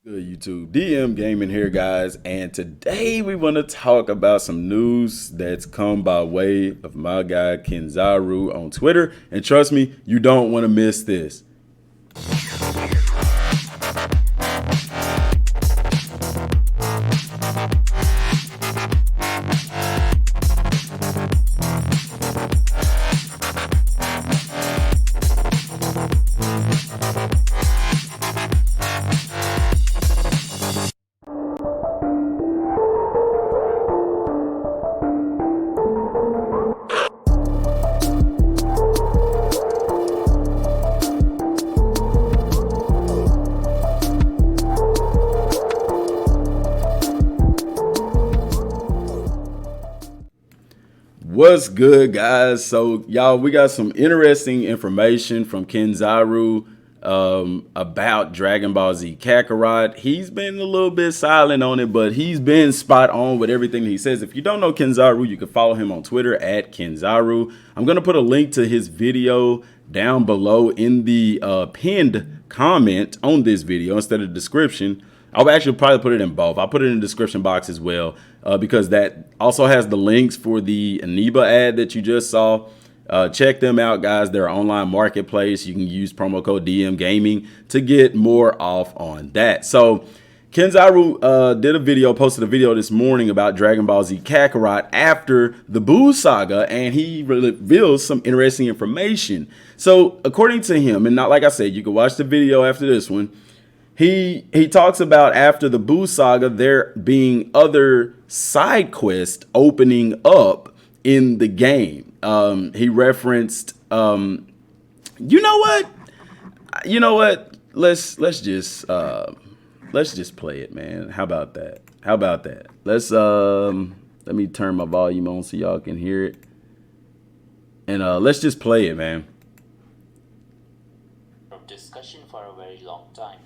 Good YouTube, Dmgaming here, guys, and today we want to talk about some news that's come by way of my guy Kenzaru on Twitter, and trust me, you don't want to miss this. What's good, guys? So, y'all, we got some interesting information from Kenzaru about Dragon Ball Z Kakarot. He's been a little bit silent on it, but he's been spot on with everything he says. If you don't know Kenzaru, you can follow him on Twitter at Kenzaru. I'm going to put a link to his video down below in the pinned comment on this video instead of the description. I'll actually probably put it in both. I'll put it in the description box as well because that also has the links for the Aniba ad that you just saw. Check them out, guys. They're an online marketplace. You can use promo code Dmgaming to get more off on that. So Kenzaru posted a video this morning about Dragon Ball Z Kakarot after the Buu saga, and he reveals some interesting information. So according to him, and not like I said, you can watch the video after this one. He talks about after the Buu saga, there being other side quests opening up in the game. He referenced, you know what? Let's just play it, man. How about that? Let me turn my volume on so y'all can hear it. And let's just play it, man. Discussion for a very long time.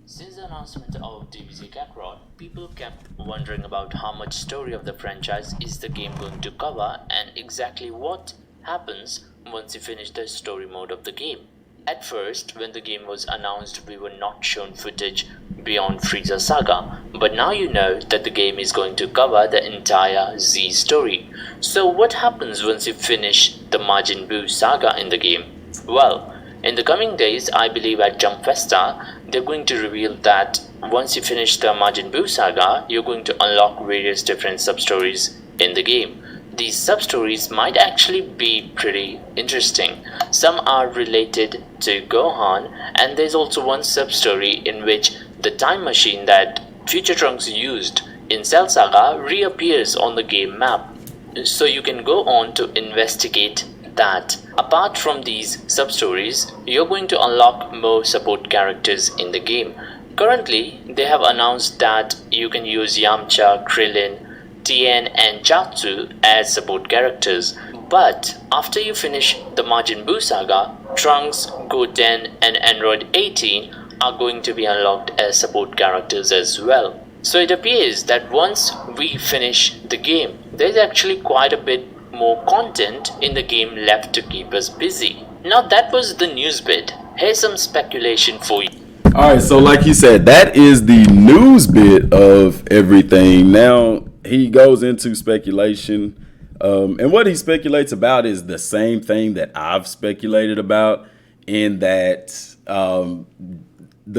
Since the announcement of dbzkakarot, people kept wondering about how much story of the franchise is the game going to cover and exactly what happens once you finish the story mode of the game. At first, when the game was announced, we were not shown footage beyond Frieza Saga, but now you know that the game is going to cover the entire Z story. So what happens once you finish the Majin Buu saga in the game? Well, in the coming days, I believe at Jump Festa, they're going to reveal that once you finish the Majin Buu saga, you're going to unlock various different sub-stories in the game. These sub-stories might actually be pretty interesting. Some are related to Gohan, and there's also one sub-story in which the time machine that Future Trunks used in Cell Saga reappears on the game map. So you can go on to investigate that. Apart from these sub-stories, you're going to unlock more support characters in the game. Currently, they have announced that you can use Yamcha, Krillin, Tien and Chatsu as support characters. But after you finish the Majin Buu saga, Trunks, Goten and Android 18 are going to be unlocked as support characters as well. So it appears that once we finish the game, there's actually quite a bit more content in the game left to keep us busy. Now that was the news bit. Here's some speculation for you. Alright, so like he said, that is the news bit of everything. Now he goes into speculation, and what he speculates about is the same thing that I've speculated about, in that the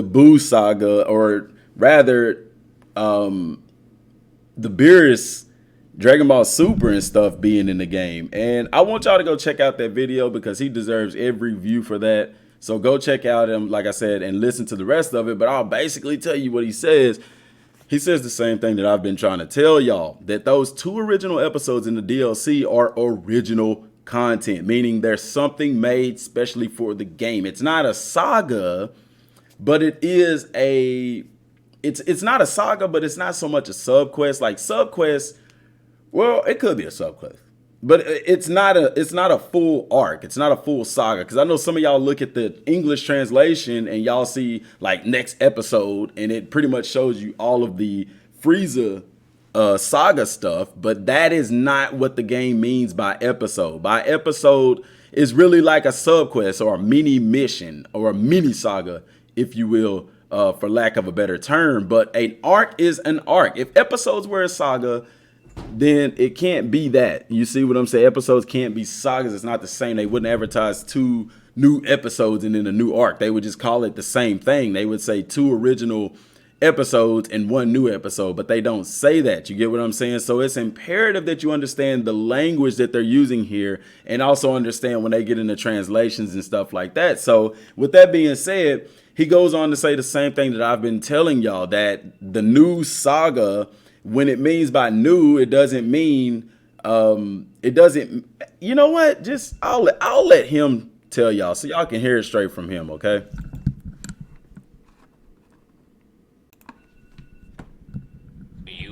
Buu saga, or rather the Beerus Dragon Ball Super and stuff being in the game. And I want y'all to go check out that video because he deserves every view for that. So go check out him, like I said, and listen to the rest of it. But I'll basically tell you what he says. He says the same thing that I've been trying to tell y'all, that those 2 original episodes in the DLC are original content, meaning there's something made specially for the game. It's not a saga, but it is a, it's not a saga, but it's not so much a sub-quest. Like sub-quests, well, it could be a sub-quest, but it's not a full arc. It's not a full saga. Because I know some of y'all look at the English translation and y'all see like next episode, and it pretty much shows you all of the Frieza saga stuff. But that is not what the game means by episode. By episode is really like a sub-quest or a mini mission or a mini saga, if you will, for lack of a better term. But an arc is an arc. If episodes were a saga, then it can't be that. You see what I'm saying? Episodes can't be sagas. It's not the same. They wouldn't advertise 2 new episodes and then a new arc. They would just call it the same thing. They would say 2 original episodes and 1 new episode, but they don't say that. You get what I'm saying? So it's imperative that you understand the language that they're using here and also understand when they get into translations and stuff like that. So with that being said, he goes on to say the same thing that I've been telling y'all, that the new saga, when it means by new, it doesn't mean you know what? Just I'll let him tell y'all so y'all can hear it straight from him, okay?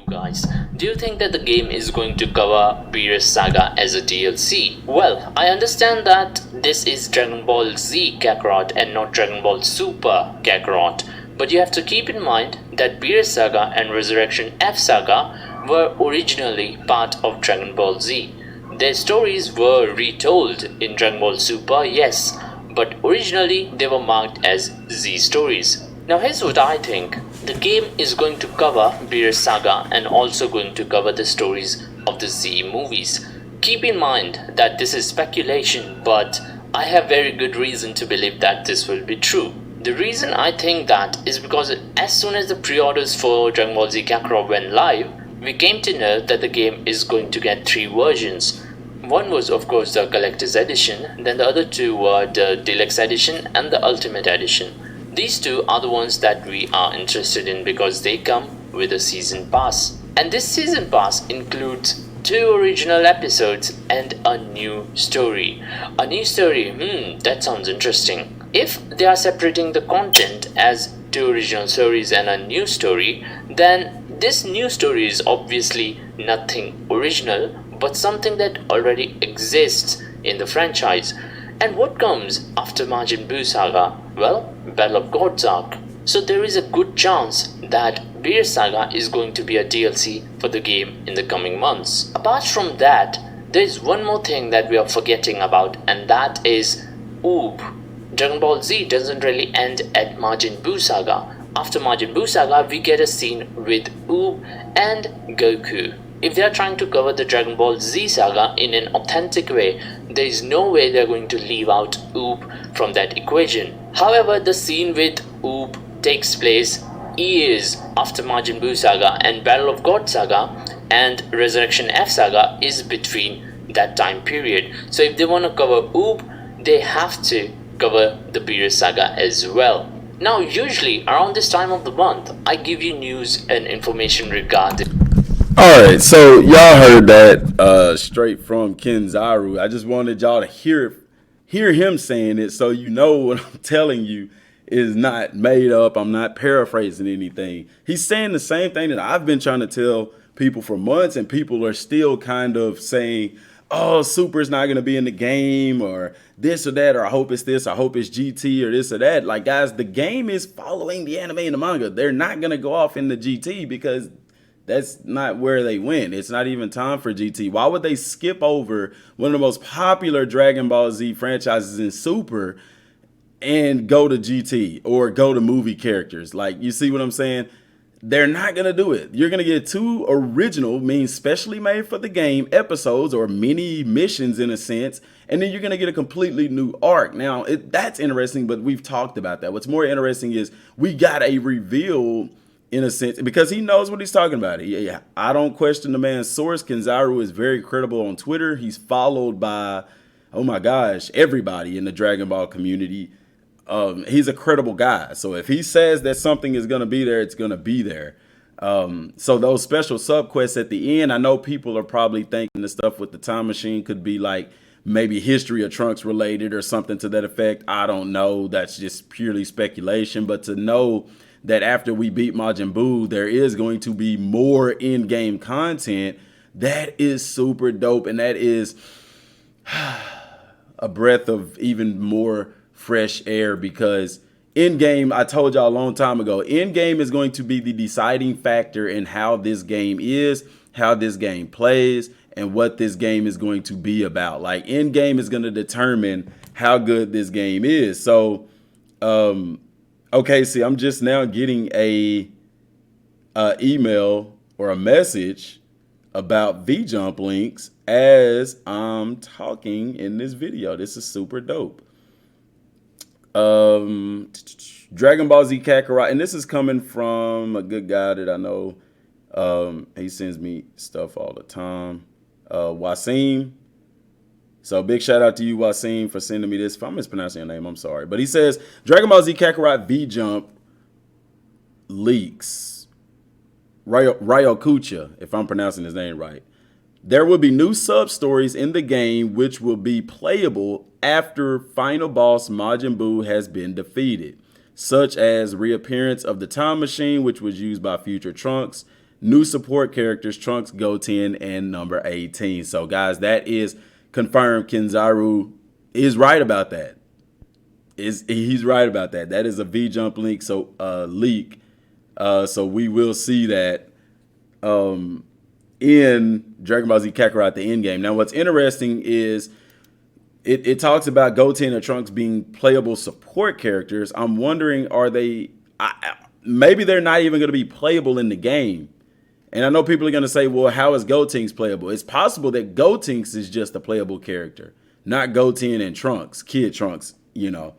Guys, do you think that the game is going to cover Beerus Saga as a DLC? Well, I understand that this is Dragon Ball Z Kakarot and not Dragon Ball Super Kakarot, but you have to keep in mind that Beerus Saga and Resurrection F Saga were originally part of Dragon Ball Z. Their stories were retold in Dragon Ball Super, yes, but originally they were marked as Z stories. Now here's what I think. The game is going to cover Beerus Saga and also going to cover the stories of the Z movies. Keep in mind that this is speculation, but I have very good reason to believe that this will be true. The reason I think that is because as soon as the pre-orders for Dragon Ball Z Kakarot went live, we came to know that the game is going to get 3 versions. One was of course the collector's edition, then the other 2 were the deluxe edition and the ultimate edition. These 2 are the ones that we are interested in because they come with a season pass. And this season pass includes 2 original episodes and a new story. A new story, that sounds interesting. If they are separating the content as 2 original stories and a new story, then this new story is obviously nothing original, but something that already exists in the franchise. And what comes after Majin Buu Saga? Well, Battle of Gods arc. So there is a good chance that Beerus Saga is going to be a DLC for the game in the coming months. Apart from that, there is one more thing that we are forgetting about, and that is Oob. Dragon Ball Z doesn't really end at Majin Buu Saga. After Majin Buu Saga, we get a scene with Oob and Goku. If they are trying to cover the Dragon Ball Z Saga in an authentic way, there is no way they are going to leave out Oob from that equation. However, the scene with Oob takes place years after Majin Buu Saga, and Battle of God Saga and Resurrection F Saga is between that time period. So if they want to cover Oob, they have to cover the Beerus Saga as well. Now usually around this time of the month, I give you news and information regarding. Alright, so y'all heard that straight from Kenzaru. I just wanted y'all to hear him saying it so you know what I'm telling you is not made up. I'm not paraphrasing anything. He's saying the same thing that I've been trying to tell people for months, and people are still kind of saying, oh, Super's not going to be in the game, or this or that, or I hope it's this, I hope it's GT, or this or that. Like, guys, the game is following the anime and the manga. They're not going to go off in the GT because that's not where they went. It's not even time for GT. Why would they skip over one of the most popular Dragon Ball Z franchises in Super and go to GT or go to movie characters? Like, you see what I'm saying? They're not going to do it. You're going to get 2 original, means specially made for the game, episodes or mini missions in a sense, and then you're going to get a completely new arc. Now, that's interesting, but we've talked about that. What's more interesting is we got a reveal in a sense, because he knows what he's talking about. I don't question the man's source. Kenzaru is very credible on Twitter. He's followed by, oh my gosh, everybody in the Dragon Ball community. He's a credible guy. So if he says that something is going to be there, it's going to be there. So those special subquests at the end, I know people are probably thinking the stuff with the time machine could be like maybe history of Trunks related or something to that effect. I don't know. That's just purely speculation. But to know that after we beat Majin Buu, there is going to be more in-game content, that is super dope. And that is a breath of even more fresh air, because in-game, I told y'all a long time ago, in-game is going to be the deciding factor in how this game is, how this game plays, and what this game is going to be about. Like, in-game is going to determine how good this game is. So, Okay, see, I'm just now getting a email or a message about V-Jump links as I'm talking in this video. This is super dope. Dragon Ball Z Kakarot, and this is coming from a good guy that I know. He sends me stuff all the time. Wasim. So big shout out to you, Wasim, for sending me this. If I'm mispronouncing your name, I'm sorry. But he says Dragon Ball Z Kakarot V-Jump leaks. Ryokucha, if I'm pronouncing his name right. There will be new sub-stories in the game which will be playable after final boss Majin Buu has been defeated, such as reappearance of the time machine, which was used by future Trunks, new support characters Trunks, Goten, and number 18. So guys, that is confirmed. Kenzaru is right about that. He's right about that. That is a V-Jump link, so leak. So we will see that in Dragon Ball Z Kakarot, the end game. Now, what's interesting is it talks about Goten and Trunks being playable support characters. I'm wondering, are they? Maybe they're not even going to be playable in the game. And I know people are going to say, well, how is Gotenks playable? It's possible that Gotenks is just a playable character, not Goten and Trunks, Kid Trunks, you know.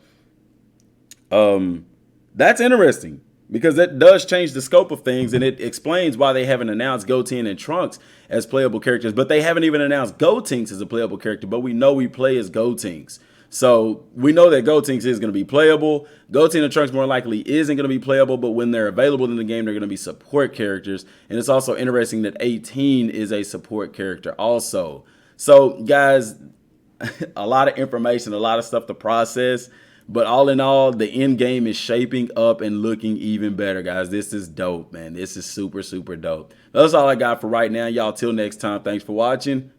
That's interesting, because that does change the scope of things, and it explains why they haven't announced Goten and Trunks as playable characters, but they haven't even announced Gotenks as a playable character, but we know we play as Gotenks. So we know that Gotenks is going to be playable. Goten and Trunks more likely isn't going to be playable, but when they're available in the game, they're going to be support characters. And it's also interesting that 18 is a support character also. So guys, a lot of information, a lot of stuff to process. But all in all, the end game is shaping up and looking even better, guys. This is dope, man. This is super, super dope. That's all I got for right now. Y'all, till next time. Thanks for watching.